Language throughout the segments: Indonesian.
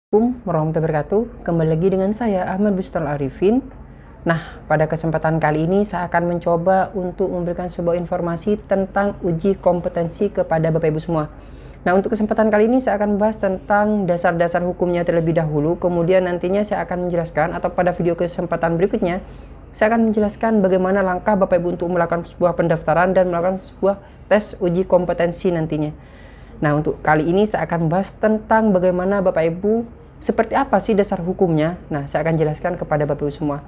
Assalamualaikum warahmatullahi wabarakatuh. Kembali lagi dengan saya Ahmad Bustal Arifin. Nah, pada kesempatan kali ini saya akan mencoba untuk memberikan sebuah informasi tentang uji kompetensi kepada Bapak Ibu semua. Nah, untuk kesempatan kali ini saya akan membahas tentang dasar-dasar hukumnya terlebih dahulu. Kemudian nantinya saya akan menjelaskan, atau pada video kesempatan berikutnya saya akan menjelaskan bagaimana langkah Bapak Ibu untuk melakukan sebuah pendaftaran dan melakukan sebuah tes uji kompetensi nantinya. Nah, untuk kali ini saya akan membahas tentang bagaimana Bapak Ibu, seperti apa sih dasar hukumnya. Nah, saya akan jelaskan kepada Bapak Ibu semua.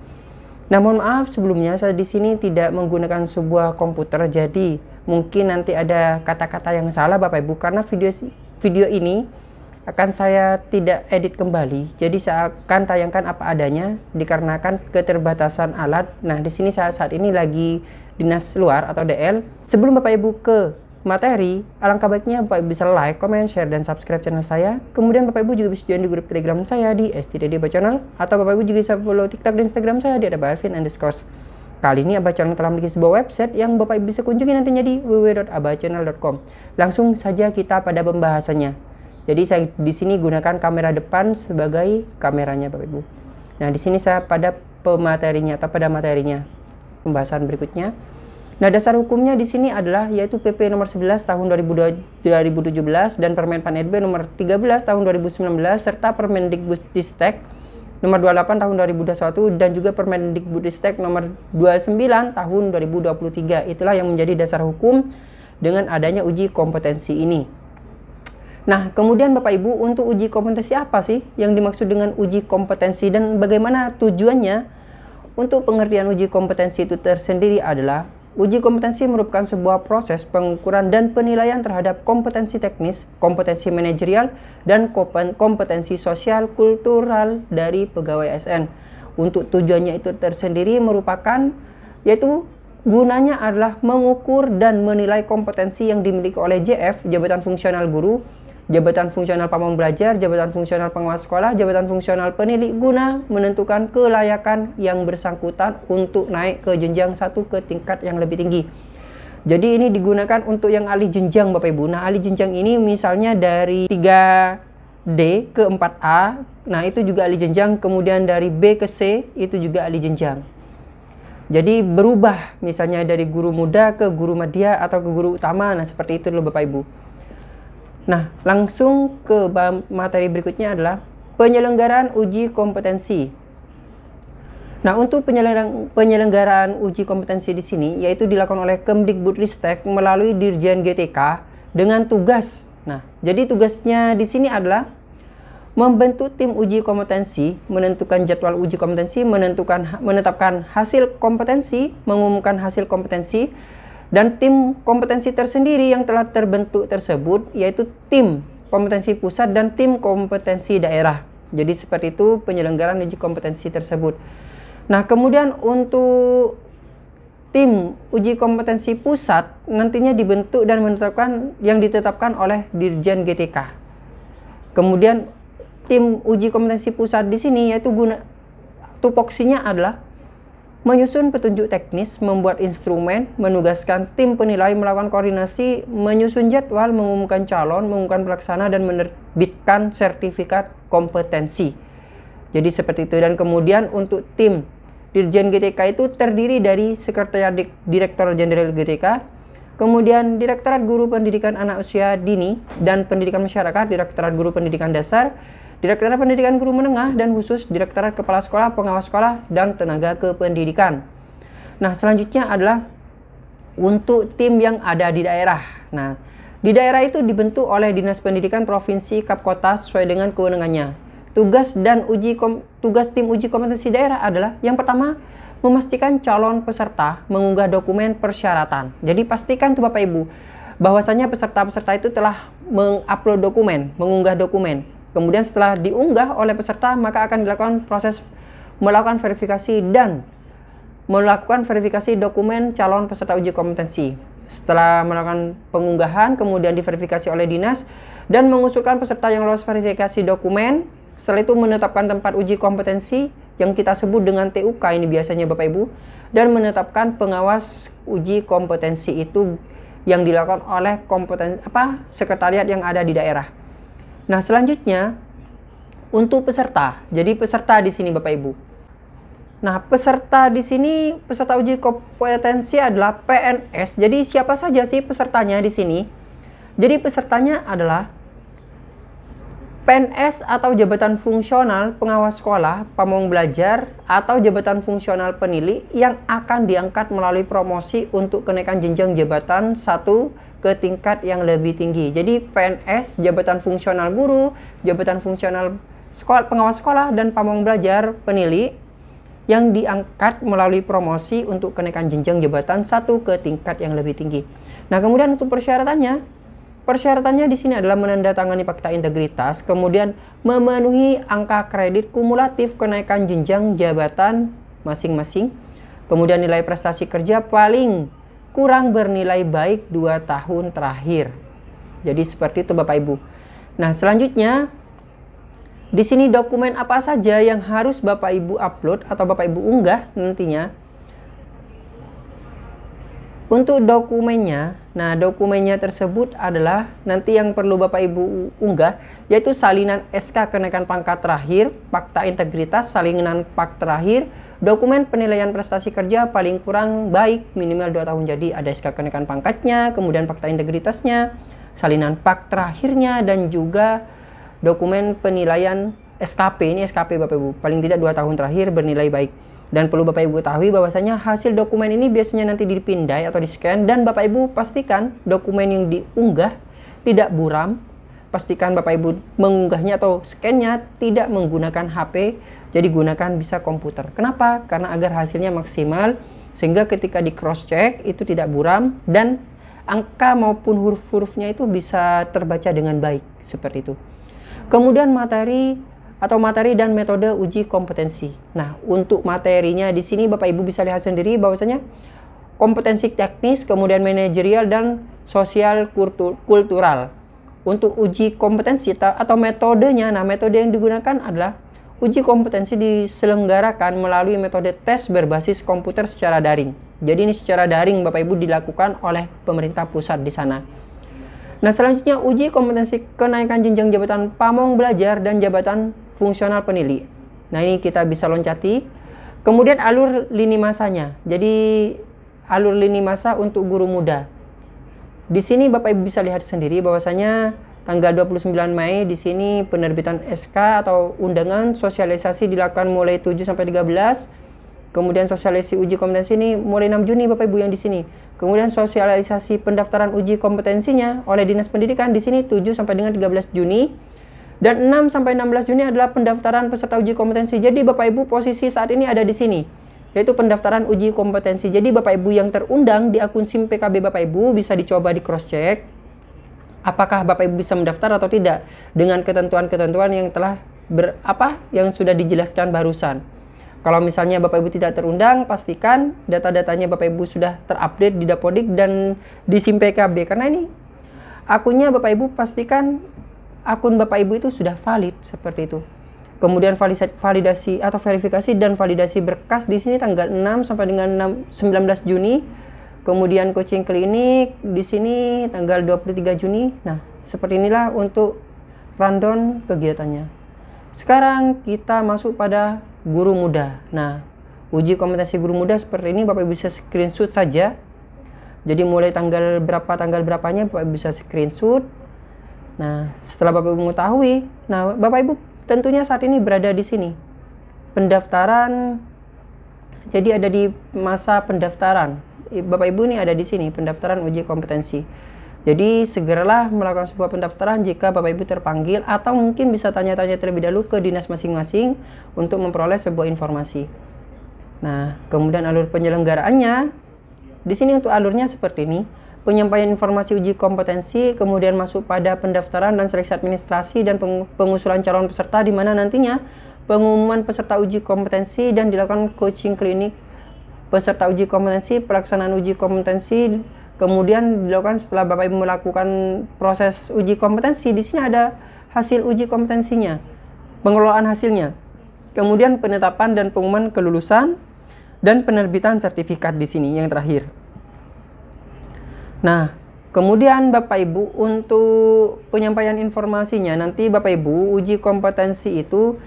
Nah, mohon maaf sebelumnya saya di sini tidak menggunakan sebuah komputer, jadi mungkin nanti ada kata-kata yang salah Bapak Ibu, karena video ini akan saya tidak edit kembali. Jadi saya akan tayangkan apa adanya dikarenakan keterbatasan alat. Nah, di sini saya saat ini lagi dinas luar atau DL. Sebelum Bapak Ibu ke materi, alangkah baiknya Bapak Ibu bisa like, comment, share, dan subscribe channel saya. Kemudian Bapak Ibu juga bisa join di grup Telegram saya di STDD Abah Channel, atau Bapak Ibu juga bisa follow TikTok dan Instagram saya di @abaharvin_. Kali ini Abah Channel telah memiliki sebuah website yang Bapak Ibu bisa kunjungi nantinya di www.abahchannel.com. Langsung saja kita pada pembahasannya. Jadi saya di sini gunakan kamera depan sebagai kameranya Bapak Ibu. Nah, di sini saya pada pematerinya atau pada materinya pembahasan berikutnya. Nah, dasar hukumnya di sini adalah yaitu PP nomor 11 tahun 2017 dan Permen Pan RB nomor 13 tahun 2019 serta Permendikbudristek nomor 28 tahun 2021 dan juga Permendikbudristek nomor 29 tahun 2023. Itulah yang menjadi dasar hukum dengan adanya uji kompetensi ini. Nah, kemudian Bapak Ibu, untuk uji kompetensi apa sih yang dimaksud dengan uji kompetensi dan bagaimana tujuannya? Untuk pengertian uji kompetensi itu tersendiri adalah uji kompetensi merupakan sebuah proses pengukuran dan penilaian terhadap kompetensi teknis, kompetensi manajerial, dan kompetensi sosial kultural dari pegawai ASN. Untuk tujuannya itu tersendiri merupakan, yaitu gunanya adalah mengukur dan menilai kompetensi yang dimiliki oleh JF, Jabatan Fungsional Guru, Jabatan Fungsional Pamong Belajar, Jabatan Fungsional Pengawas Sekolah, Jabatan Fungsional Pendidik guna menentukan kelayakan yang bersangkutan untuk naik ke jenjang satu ke tingkat yang lebih tinggi. Jadi ini digunakan untuk yang alih jenjang Bapak Ibu. Nah, alih jenjang ini misalnya dari 3D ke 4A, nah itu juga alih jenjang. Kemudian dari B ke C itu juga alih jenjang. Jadi berubah misalnya dari guru muda ke guru madya atau ke guru utama. Nah, seperti itu loh Bapak Ibu. Nah, langsung ke materi berikutnya adalah penyelenggaraan uji kompetensi. Nah, untuk penyelenggaraan uji kompetensi di sini yaitu dilakukan oleh Kemdikbudristek melalui Dirjen GTK dengan tugas. Nah, jadi tugasnya di sini adalah membentuk tim uji kompetensi, menentukan jadwal uji kompetensi, menetapkan hasil kompetensi, mengumumkan hasil kompetensi, dan tim kompetensi tersendiri yang telah terbentuk tersebut yaitu tim kompetensi pusat dan tim kompetensi daerah. Jadi seperti itu penyelenggaraan uji kompetensi tersebut. Nah, kemudian untuk tim uji kompetensi pusat nantinya dibentuk dan ditetapkan oleh Dirjen GTK. Kemudian tim uji kompetensi pusat di sini yaitu tupoksinya adalah menyusun petunjuk teknis, membuat instrumen, menugaskan tim penilai melakukan koordinasi, menyusun jadwal, mengumumkan calon, mengumumkan pelaksana, dan menerbitkan sertifikat kompetensi. Jadi seperti itu. Dan kemudian untuk tim Dirjen GTK itu terdiri dari Sekretariat Direktur Jenderal GTK, kemudian Direktorat Guru Pendidikan Anak Usia Dini dan Pendidikan Masyarakat, Direktorat Guru Pendidikan Dasar, Direktorat Pendidikan Guru Menengah dan khusus Direktorat Kepala Sekolah, Pengawas Sekolah, dan Tenaga Kependidikan. Nah, selanjutnya adalah untuk tim yang ada di daerah. Nah, di daerah itu dibentuk oleh Dinas Pendidikan Provinsi Kap Kota sesuai dengan kewenangannya. Tugas tim uji kompetensi daerah adalah yang pertama, memastikan calon peserta mengunggah dokumen persyaratan. Jadi pastikan tuh Bapak Ibu bahwasanya peserta-peserta itu telah mengupload dokumen, mengunggah dokumen. Kemudian setelah diunggah oleh peserta, maka akan dilakukan proses melakukan verifikasi dokumen calon peserta uji kompetensi. Setelah melakukan pengunggahan, kemudian diverifikasi oleh dinas dan mengusulkan peserta yang lolos verifikasi dokumen. Setelah itu menetapkan tempat uji kompetensi yang kita sebut dengan TUK ini biasanya Bapak Ibu, dan menetapkan pengawas uji kompetensi itu yang dilakukan oleh sekretariat yang ada di daerah. Nah, selanjutnya untuk peserta. Jadi peserta di sini Bapak Ibu. Nah, peserta di sini, peserta uji kompetensi adalah PNS. Jadi siapa saja sih pesertanya di sini? Jadi pesertanya adalah PNS atau jabatan fungsional pengawas sekolah, pamong belajar, atau jabatan fungsional penilai yang akan diangkat melalui promosi untuk kenaikan jenjang jabatan 1 ke tingkat yang lebih tinggi. Jadi PNS, jabatan fungsional guru, jabatan fungsional sekolah, pengawas sekolah, dan pamong belajar penilai yang diangkat melalui promosi untuk kenaikan jenjang jabatan 1 ke tingkat yang lebih tinggi. Nah, kemudian untuk persyaratannya di sini adalah menandatangani fakta integritas, kemudian memenuhi angka kredit kumulatif kenaikan jenjang jabatan masing-masing, kemudian nilai prestasi kerja paling kurang bernilai baik 2 tahun terakhir. Jadi seperti itu Bapak Ibu. Nah, selanjutnya di sini dokumen apa saja yang harus Bapak Ibu upload atau Bapak Ibu unggah nantinya. Untuk dokumennya, nah dokumennya tersebut adalah nanti yang perlu Bapak Ibu unggah, yaitu salinan SK kenaikan pangkat terakhir, fakta integritas, salinan PAK terakhir, dokumen penilaian prestasi kerja paling kurang baik minimal 2 tahun. Jadi ada SK kenaikan pangkatnya, kemudian fakta integritasnya, salinan PAK terakhirnya, dan juga dokumen penilaian SKP. Ini SKP Bapak Ibu, paling tidak 2 tahun terakhir bernilai baik. Dan perlu Bapak Ibu ketahui bahwasanya hasil dokumen ini biasanya nanti dipindai atau di-scan, dan Bapak Ibu pastikan dokumen yang diunggah tidak buram. Pastikan Bapak Ibu mengunggahnya atau scan-nya tidak menggunakan HP, jadi gunakan bisa komputer. Kenapa? Karena agar hasilnya maksimal, sehingga ketika di cross check itu tidak buram dan angka maupun huruf-hurufnya itu bisa terbaca dengan baik, seperti itu. Kemudian materi dan metode uji kompetensi. Nah, untuk materinya di sini Bapak Ibu bisa lihat sendiri bahwasanya kompetensi teknis, kemudian manajerial dan sosial kultural. Untuk uji kompetensi atau metodenya, nah metode yang digunakan adalah uji kompetensi diselenggarakan melalui metode tes berbasis komputer secara daring. Jadi ini secara daring Bapak Ibu dilakukan oleh pemerintah pusat di sana. Nah, selanjutnya uji kompetensi kenaikan jenjang jabatan pamong belajar dan jabatan fungsional penilai. Nah, ini kita bisa loncati. Kemudian alur lini masanya. Jadi alur lini masa untuk guru muda. Di sini Bapak Ibu bisa lihat sendiri bahwasanya tanggal 29 Mei di sini penerbitan SK atau undangan sosialisasi dilakukan mulai 7 sampai 13. Kemudian sosialisasi uji kompetensi ini mulai 6 Juni Bapak Ibu yang di sini. Kemudian sosialisasi pendaftaran uji kompetensinya oleh Dinas Pendidikan di sini 7 sampai dengan 13 Juni. Dan 6 sampai 16 Juni adalah pendaftaran peserta uji kompetensi. Jadi Bapak Ibu posisi saat ini ada di sini, yaitu pendaftaran uji kompetensi. Jadi Bapak Ibu yang terundang di akun SIM PKB Bapak Ibu bisa dicoba di cross check apakah Bapak Ibu bisa mendaftar atau tidak dengan ketentuan-ketentuan yang telah yang sudah dijelaskan barusan. Kalau misalnya Bapak Ibu tidak terundang, pastikan data-datanya Bapak Ibu sudah terupdate di Dapodik dan di SIM PKB, karena ini akunnya Bapak Ibu pastikan akun Bapak Ibu itu sudah valid, seperti itu. Kemudian validasi atau verifikasi dan validasi berkas di sini tanggal 6 sampai dengan 19 Juni. Kemudian coaching klinik di sini tanggal 23 Juni. Nah, seperti inilah untuk rundown kegiatannya. Sekarang kita masuk pada guru muda. Nah, uji kompetensi guru muda seperti ini Bapak Ibu bisa screenshot saja. Jadi mulai tanggal berapanya Bapak Ibu bisa screenshot. Nah, setelah Bapak Ibu mengetahui, nah Bapak Ibu tentunya saat ini berada di sini. Pendaftaran, jadi ada di masa pendaftaran. Bapak Ibu ini ada di sini, pendaftaran uji kompetensi. Jadi segeralah melakukan sebuah pendaftaran jika Bapak Ibu terpanggil, atau mungkin bisa tanya-tanya terlebih dahulu ke dinas masing-masing untuk memperoleh sebuah informasi. Nah, kemudian alur penyelenggaraannya, di sini untuk alurnya seperti ini. Penyampaian informasi uji kompetensi, kemudian masuk pada pendaftaran dan seleksi administrasi dan pengusulan calon peserta, di mana nantinya pengumuman peserta uji kompetensi dan dilakukan coaching klinik peserta uji kompetensi, pelaksanaan uji kompetensi, kemudian dilakukan setelah Bapak Ibu melakukan proses uji kompetensi. Di sini ada hasil uji kompetensinya, pengelolaan hasilnya, kemudian penetapan dan pengumuman kelulusan dan penerbitan sertifikat di sini yang terakhir. Nah, Kemudian Bapak Ibu untuk penyampaian informasinya, nanti Bapak Ibu uji kompetensi itu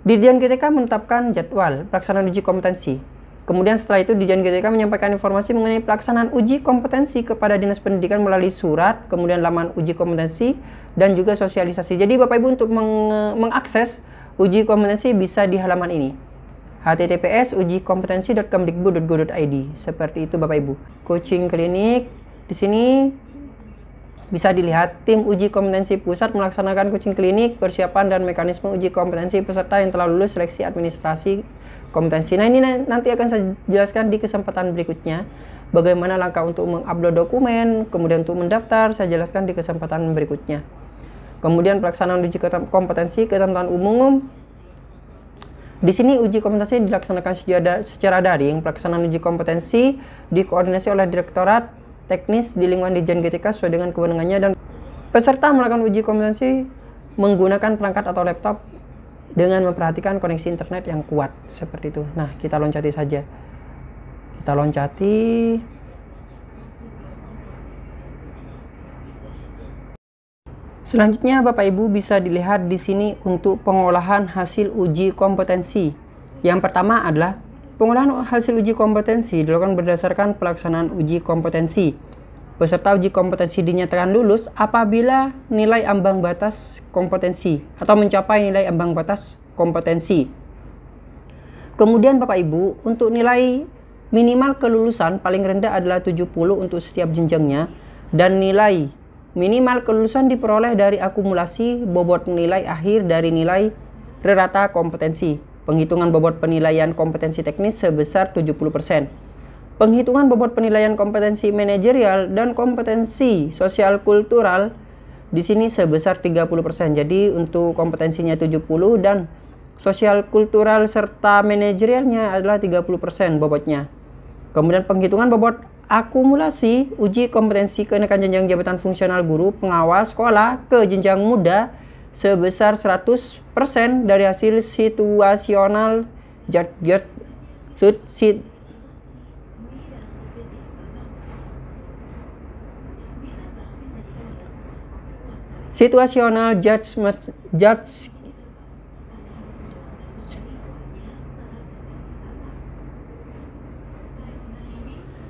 Dirjen GTK menetapkan jadwal pelaksanaan uji kompetensi. Kemudian setelah itu Dirjen GTK menyampaikan informasi mengenai pelaksanaan uji kompetensi kepada Dinas Pendidikan melalui surat, kemudian laman uji kompetensi dan juga sosialisasi. Jadi Bapak Ibu untuk mengakses uji kompetensi bisa di halaman ini. https://ujikompetensi.kemdikbud.go.id. Seperti itu Bapak Ibu. Coaching klinik di sini bisa dilihat tim uji kompetensi pusat melaksanakan coaching klinik, persiapan dan mekanisme uji kompetensi peserta yang telah lulus seleksi administrasi kompetensi. Nah, ini nanti akan saya jelaskan di kesempatan berikutnya. Bagaimana langkah untuk mengupload dokumen, kemudian untuk mendaftar, saya jelaskan di kesempatan berikutnya. Kemudian pelaksanaan uji kompetensi ketentuan umum. Di sini uji kompetensi dilaksanakan secara daring. Pelaksanaan uji kompetensi dikoordinasi oleh Direktorat Teknis di lingkungan Dirjen GTK sesuai dengan kewenangannya, dan peserta melakukan uji kompetensi menggunakan perangkat atau laptop dengan memperhatikan koneksi internet yang kuat. Seperti itu. Nah, kita loncati saja. Kita loncati. Selanjutnya Bapak Ibu bisa dilihat di sini untuk pengolahan hasil uji kompetensi. Yang pertama adalah pengolahan hasil uji kompetensi dilakukan berdasarkan pelaksanaan uji kompetensi. Peserta uji kompetensi dinyatakan lulus apabila nilai ambang batas kompetensi atau mencapai nilai ambang batas kompetensi. Kemudian Bapak Ibu, untuk nilai minimal kelulusan paling rendah adalah 70 untuk setiap jenjangnya, dan nilai minimal kelulusan diperoleh dari akumulasi bobot nilai akhir dari nilai rata kompetensi. Penghitungan bobot penilaian kompetensi teknis sebesar 70%. Penghitungan bobot penilaian kompetensi manajerial dan kompetensi sosial kultural di sini sebesar 30%. Jadi untuk kompetensinya 70 dan sosial kultural serta manajerialnya adalah 30% bobotnya. Kemudian penghitungan bobot akumulasi uji kompetensi kenaikan jenjang jabatan fungsional guru pengawas sekolah ke jenjang muda sebesar 100% dari hasil situasional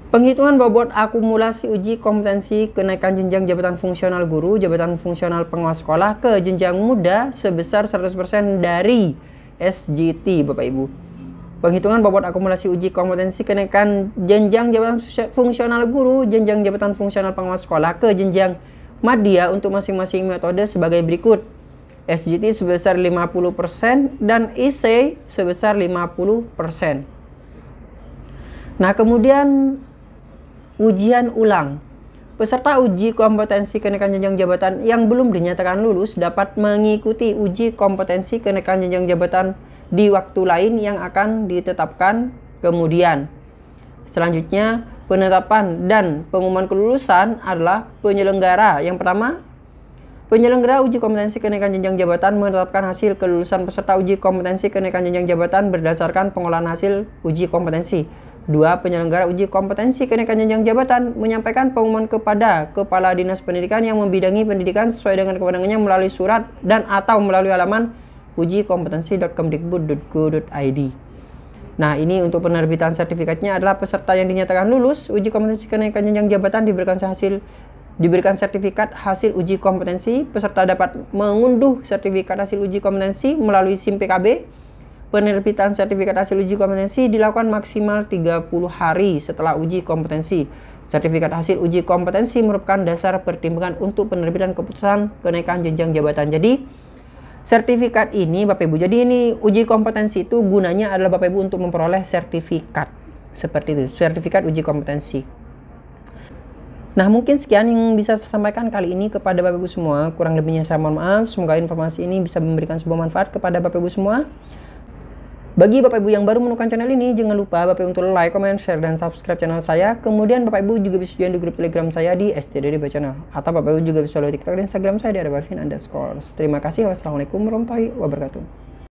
Penghitungan bobot akumulasi uji kompetensi kenaikan jenjang jabatan fungsional guru, jabatan fungsional pengawas sekolah ke jenjang muda sebesar 100% dari SJT Bapak Ibu. Penghitungan bobot akumulasi uji kompetensi kenaikan jenjang jabatan fungsional guru, jenjang jabatan fungsional pengawas sekolah ke jenjang madya untuk masing-masing metode sebagai berikut. SJT sebesar 50% dan IC sebesar 50%. Nah, kemudian ujian ulang. Peserta uji kompetensi kenaikan jenjang jabatan yang belum dinyatakan lulus dapat mengikuti uji kompetensi kenaikan jenjang jabatan di waktu lain yang akan ditetapkan kemudian. Selanjutnya, penetapan dan pengumuman kelulusan adalah penyelenggara. Yang pertama, penyelenggara uji kompetensi kenaikan jenjang jabatan menetapkan hasil kelulusan peserta uji kompetensi kenaikan jenjang jabatan berdasarkan pengolahan hasil uji kompetensi. 2. Penyelenggara uji kompetensi kenaikan jenjang jabatan menyampaikan pengumuman kepada Kepala Dinas Pendidikan yang membidangi pendidikan sesuai dengan kewenangannya melalui surat dan atau melalui halaman ujikompetensi.kemdikbud.go.id. Nah, ini untuk penerbitan sertifikatnya adalah peserta yang dinyatakan lulus uji kompetensi kenaikan jenjang jabatan diberikan sertifikat hasil uji kompetensi. Peserta dapat mengunduh sertifikat hasil uji kompetensi melalui SIM PKB. Penerbitan sertifikat hasil uji kompetensi dilakukan maksimal 30 hari setelah uji kompetensi. Sertifikat hasil uji kompetensi merupakan dasar pertimbangan untuk penerbitan keputusan kenaikan jenjang jabatan. Jadi, sertifikat ini Bapak Ibu, jadi ini uji kompetensi itu gunanya adalah Bapak Ibu untuk memperoleh sertifikat. Seperti itu, sertifikat uji kompetensi. Nah, mungkin sekian yang bisa saya sampaikan kali ini kepada Bapak Ibu semua. Kurang lebihnya saya mohon maaf. Semoga informasi ini bisa memberikan sebuah manfaat kepada Bapak Ibu semua. Bagi Bapak Ibu yang baru menemukan channel ini, jangan lupa Bapak Ibu untuk like, comment, share, dan subscribe channel saya. Kemudian Bapak Ibu juga bisa join di grup Telegram saya di STDDB Channel. Atau Bapak Ibu juga bisa lihat TikTok dan Instagram saya di @barvin_. Terima kasih. Wassalamualaikum warahmatullahi wabarakatuh.